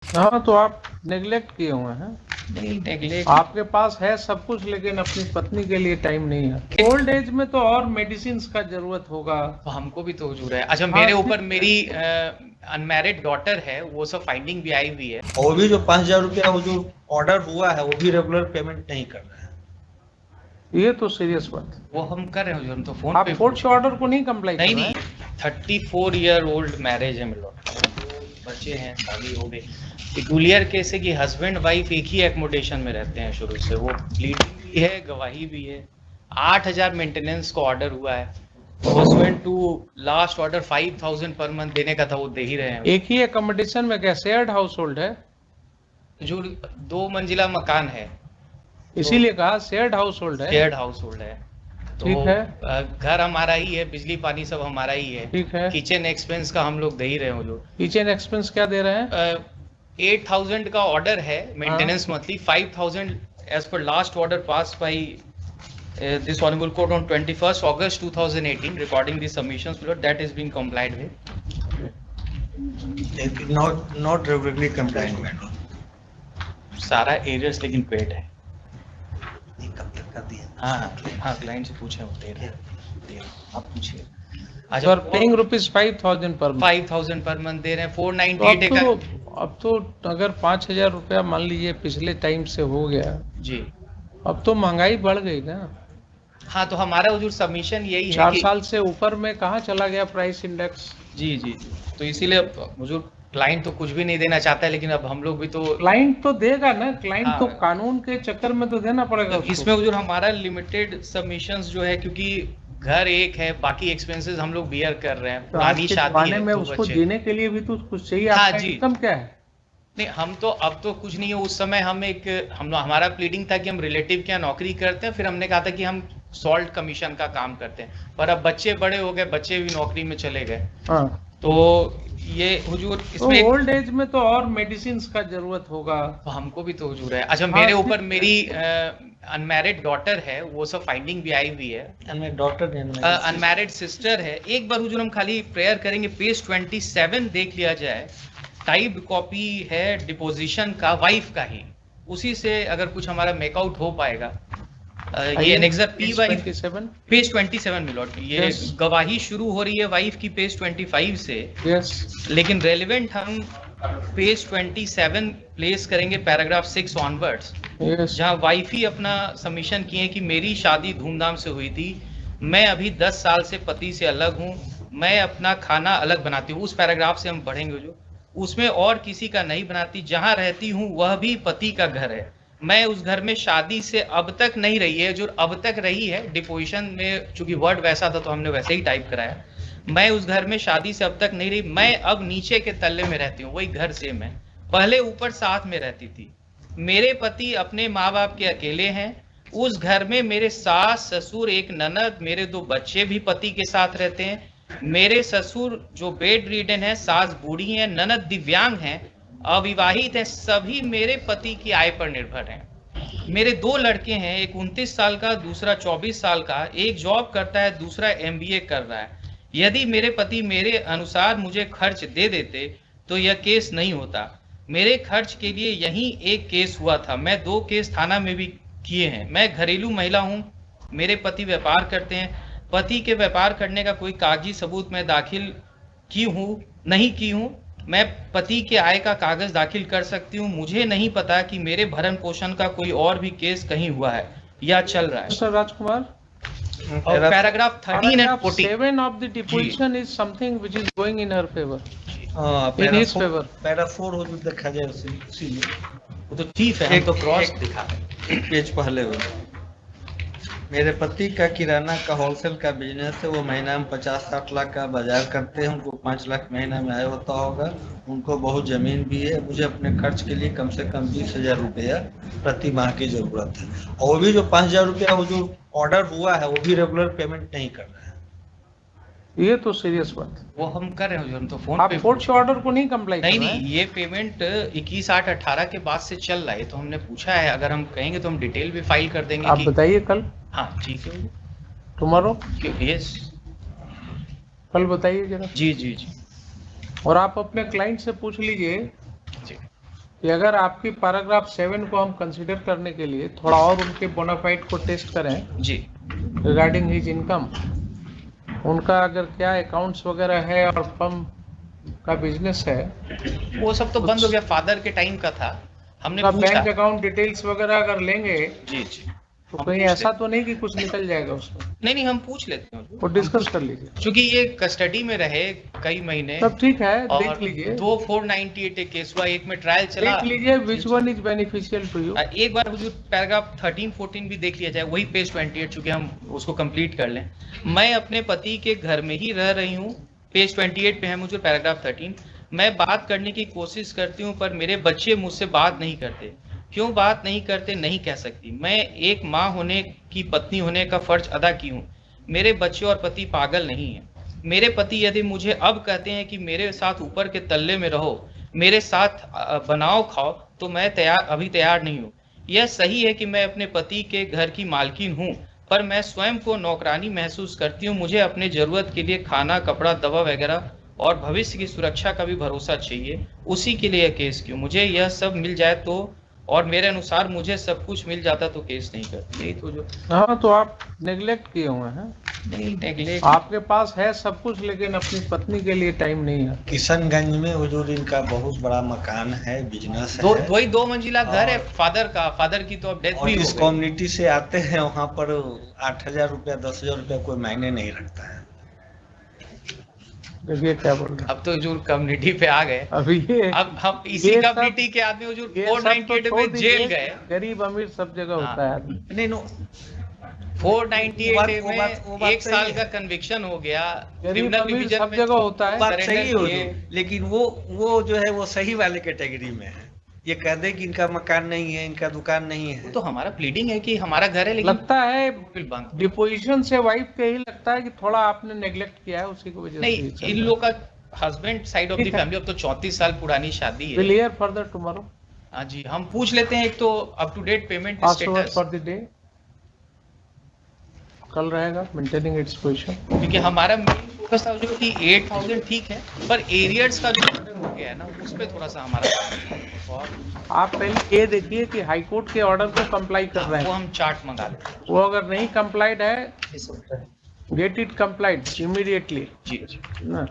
हाँ, तो आप नेग्लेक्ट किए हुए हैं। नहीं नेगलेक्ट। आपके पास है सब कुछ, लेकिन अपनी पत्नी के लिए टाइम नहीं है। ओल्ड एज में तो और मेडिसिन का जरूरत होगा। हमको भी तो हुजूर है। अच्छा, हाँ मेरे ऊपर ठीक है। मेरी अनमैरिड डॉटर है, वो सब फाइंडिंग भी आई हुई है। वो भी जो 5,000 रुपया वो जो ऑर्डर हुआ है वो भी रेगुलर पेमेंट नहीं कर रहे हैं। ये तो सीरियस बात है। वो हम कर रहे हैं हुजूर, हम तो फोन आप पे। कोर्ट के ऑर्डर को नहीं कंप्लाई कर नहीं रहे नहीं, हैं। 34 ईयर ओल्ड मैरिज है मेरे लॉर्ड, बच्चे हैं, शादी हो गई। पिकुलियर केस है कि हस्बैंड वाइफ एक ही एकोमोडेशन में रहते हैं शुरू से, वो प्लीडिंग भी है, गवाही भी है। 8,000 मेंटेनेंस का ऑर्डर हुआ है, husband to last order 5,000 per month देने का था, वो दे ही रहे हैं। एक ही अकोमोडेशन में क्या शेयर्ड हाउस होल्ड है? जो 2 मंजिला मकान है, इसीलिए कहा शेयर्ड हाउस होल्ड है। शेयर्ड हाउस होल्ड है। तो ठीक है। घर हमारा ही है, बिजली पानी सब हमारा ही है। ठीक है। किचन एक्सपेंस का हम लोग दे ही रहे हैं जो। किचन एक्सपेंस क्या दे रहे हैं? 8,000 का ऑर्डर है maintenance monthly, 5,000 as per last order pass by this honorable court on 21st August 2018 recording the submissions below, that is being complied with. Not regularly complaint madam. सारा एरियर्स लेकिन paid है। कब तक कर दिया? हाँ हाँ, क्लाइंट से पूछे, वो दे रहे हैं, आप पूछिए। अच्छा, paying rupees 5,000 per month. 5,000 per month दे रहे हैं, तो 498 का। अब तो अगर 5,000 रुपया मान लीजिए पिछले टाइम से हो गया, जी अब तो महंगाई बढ़ गई ना। हाँ, तो हमारा जो सबमिशन यही है 4 कि साल से ऊपर में कहाँ चला गया प्राइस इंडेक्स? जी जी जी, तो इसीलिए हुजूर क्लाइंट तो कुछ भी नहीं देना चाहता है, लेकिन अब हम लोग भी तो क्लाइंट तो देगा ना, क्लाइंट हाँ। तो कानून के चक्कर में तो देना पड़ेगा उसको। इसमें हुजूर हमारा लिमिटेड सबमिशंस जो है, क्योंकि घर एक है, बाकी एक्सपेंसेस हम लोग बियर कर रहे हैं, तो आज पुरानी के शादी जमाने है, में 2 उसको बच्चे। जीने के लिए भी तो कुछ चाहिए। हाँ आपका जी। इनकम क्या है? नहीं, हम तो अब तो कुछ नहीं है। उस समय हमारा प्लीडिंग था कि हम रिलेटिव के यहाँ नौकरी करते हैं, फिर हमने कहा था कि हम सॉल्ट कमीशन का काम करते हैं, पर अब बच्चे बड़े हो गए, बच्चे भी नौकरी में चले गए। हाँ, तो ये हुजूर तो इसमें ओल्ड एज में तो और मेडिसिन का जरूरत होगा। तो हमको भी तो हुजूर है। अच्छा, हाँ, मेरे ठीक ऊपर है। मेरी अनमैरिड डॉटर है, वो सब फाइंडिंग भी आई हुई है। डॉक्टर अनमैरिड सिस्टर है। एक बार हुजूर हम खाली प्रेयर करेंगे, पेज 27 देख लिया जाए, टाइप्ड कॉपी है डिपोजिशन का, वाइफ का ही, उसी से अगर कुछ हमारा मेकआउट हो पाएगा। ये एनेक्सर पी वाइफ, 27। पेज 27 मिलोट, ये Yes. गवाही शुरू हो रही है वाइफ की पेज 25 से, यस। लेकिन रेलिवेंट हम पेज 27 प्लेस करेंगे, पैराग्राफ 6 ऑनवर्ड्स, यस। जहां वाइफ ही अपना सबमिशन किए कि मेरी शादी धूमधाम से हुई थी, मैं अभी 10 साल से पति से अलग हूं, मैं अपना खाना अलग बनाती हूँ। उस पैराग्राफ से हम पढ़ेंगे जो, उसमें और किसी का नहीं बनाती, जहां रहती हूँ वह भी पति का घर है, मैं उस घर में शादी से अब तक नहीं रही है, जो अब तक रही है डिपोजिशन में, चूंकि वर्ड वैसा था तो हमने वैसे ही टाइप कराया, मैं उस घर में शादी से अब तक नहीं रही, मैं अब नीचे के तल्ले में रहती हूँ, वही घर से मैं पहले ऊपर साथ में रहती थी, मेरे पति अपने माँ बाप के अकेले हैं, उस घर में मेरे सास ससुर एक ननद, मेरे 2 बच्चे भी पति के साथ रहते हैं, मेरे ससुर जो बेड रीडन है, सास बूढ़ी हैं, ननद दिव्यांग हैं, अविवाहित हैं, सभी मेरे पति की आय पर निर्भर हैं। मेरे 2 लड़के हैं, एक 29 साल का, दूसरा 24 साल का, एक जॉब करता है, दूसरा MBA कर रहा है। यदि मेरे पति मेरे अनुसार मुझे खर्च दे देते तो यह केस नहीं होता। मेरे खर्च के लिए यही एक केस हुआ था, मैं 2 केस थाना में भी किए हैं। मैं घरेलू महिला हूँ, मेरे पति व्यापार करते हैं, पति के व्यापार करने का कोई कागजी सबूत मैं दाखिल की हूँ नहीं की हूँ, मैं पति के आय का कागज दाखिल कर सकती हूँ। मुझे नहीं पता कि मेरे भरण पोषण का कोई और भी केस कहीं हुआ है या चल रहा है। मिस्टर राजकुमार, और paragraph 13 and 14 7 of the deposition is something which is going in her favor, in para his favor. 4 हो जो देखा जाए उसी में वो तो चीफ है, हम तो क्रॉस दिखा रहे हैं। एक पेज पहले हो। मेरे पति का किराना का होलसेल का बिजनेस है, वो महीना में 50-60 लाख का बाजार करते हैं, उनको 5 लाख महीना में आय होता होगा, उनको बहुत जमीन भी है, मुझे अपने खर्च के लिए कम से कम 20,000 रुपया प्रति माह की जरूरत है। और वो भी जो 5,000 रुपया वो जो ऑर्डर हुआ है वो भी रेगुलर पेमेंट नहीं कर रहे हैं। ये तो सीरियस बात है। वो हम कर रहे हैं, हम तो फोन आप पे। कोर्ट के ऑर्डर को नहीं कंप्लाई कर नहीं रहे हैं? नहीं, ये पेमेंट 21/8/18 के बाद से चल रहा है, तो हमने पूछा है, अगर हम कहेंगे तो हम डिटेल भी फाइल कर देंगे आप कि बताइए कल, हाँ ठीक है, टुमारो, यस कल बताइए जरा। जी जी जी और आप अपने क्लाइंट से पूछ लीजिए जी। कि अगर आपकी पैराग्राफ 7 को हम कंसीडर करने के लिए थोड़ा और उनके बोनाफाइड को टेस्ट करें जी रिगार्डिंग हिज इनकम, उनका अगर क्या अकाउंट्स वगैरह है और फर्म का बिजनेस है, वो सब तो बंद हो गया, फादर के टाइम का था। हमने का पूछा। बैंक अकाउंट डिटेल्स वगैरह अगर लेंगे जी जी तो हम कहीं पूछ ऐसा तो नहीं कि कुछ निकल जाएगा उसमें, नहीं हम पूछ लेते हैं वो डिस्कस कर लीजिए। क्योंकि ये कस्टडी में रहे कई महीने। तब ठीक है, और देख लीजिए, 2 498 केस हुआ, एक में ट्रायल चला। देख लीजिए which one is beneficial to you. एक बार जो पैराग्राफ 13 14 भी देख लिया जाए, वही पेज 28, चूंकि हम उसको कंप्लीट कर लें। मैं अपने पति के घर में ही रह रही हूँ, पेज 28 पे है मुझे पैराग्राफ 13। मैं बात करने की कोशिश करती हूँ पर मेरे बच्चे मुझसे बात नहीं करते। क्यों बात नहीं करते नहीं कह सकती। मैं एक माँ होने की, पत्नी होने का फर्ज अदा की हूँ। मेरे बच्चे और पति पागल नहीं हैं। मेरे पति यदि मुझे अब कहते हैं कि मेरे साथ ऊपर के तल्ले में रहो, मेरे साथ बनाओ खाओ, तो मैं अभी तैयार नहीं हूँ। यह सही है कि मैं अपने पति के घर की मालकिन हूँ, पर मैं स्वयं को नौकरानी महसूस करती हूँ। मुझे अपने जरूरत के लिए खाना, कपड़ा, दवा वगैरह और भविष्य की सुरक्षा का भी भरोसा चाहिए। उसी के लिए केस क्यों? मुझे यह सब मिल जाए तो, और मेरे अनुसार मुझे सब कुछ मिल जाता तो केस नहीं करती। यही तो जो हाँ, तो आप नेग्लेक्ट किए हुए हैं। नहीं, नेगलेक्ट। आपके पास है सब कुछ लेकिन अपनी पत्नी के लिए टाइम नहीं है। किशनगंज में हुजूर इनका बहुत बड़ा मकान है, बिजनेस है, वही 2 मंजिला घर है फादर का। फादर की तो अब डेथ और भी हो इस गई। कम्युनिटी से आते हैं। वहाँ पर 8,000 रुपया 10,000 रुपया कोई मायने नहीं रखता है। देखिए क्या बोल रहे हैं अब तो हजूर कम्युनिटी पे आ गए। अभी ये। अब हम इसी ये सब- कम्युनिटी के आदमी हजूर ये सब तो 498 छोड़ में दीजिए, जेल गए। गरीब अमीर सब जगह हाँ। होता है आदमी। नहीं नो 498 वो बात में सही 1 साल है। का कन्विक्शन हो गया। गरीब क्रिमिनल अमीर डिवीजन सब में जगह होता है। बात सरेंडर सही हो किए। लेकिन वो जो है वो सही वाले कैटेगरी में है। ये कह दे कि इनका मकान नहीं है, इनका दुकान नहीं है। वो तो हमारा प्लीडिंग है कि हमारा घर है, लेकिन लगता है बिल्कुल बंद। डिपोजिशन से वाइफ के ही लगता है कि थोड़ा आपने नेग्लेक्ट किया है, उसी की वजह से ये नहीं, चल इन रहा है। लोग का हस्बैंड साइड ऑफ द ठीक है। फैमिली, अब तो 34 साल पुरानी शादी है। We'll hear further tomorrow. हाँ जी, हम पूछ लेते हैं एक तो up to date payment Pass over status, for the day. कल रहेगा मेंटेनिंग इट्स पोजीशन। क्योंकि हमारा मेन फोकस था जो कि 8,000 ठीक है, पर एरियर्स का जो ऑर्डर हो गया है ना, उस पे थोड़ा सा हमारा। और आप पहले ये देखिए कि हाई कोर्ट के ऑर्डर को कंप्लाई कर रहे वो हैं। हम चार्ट मंगा लेते हैं। वो अगर नहीं कंप्लाइड है, गेट इट कंप्लाइड इमीडिएटली जी जी। ना।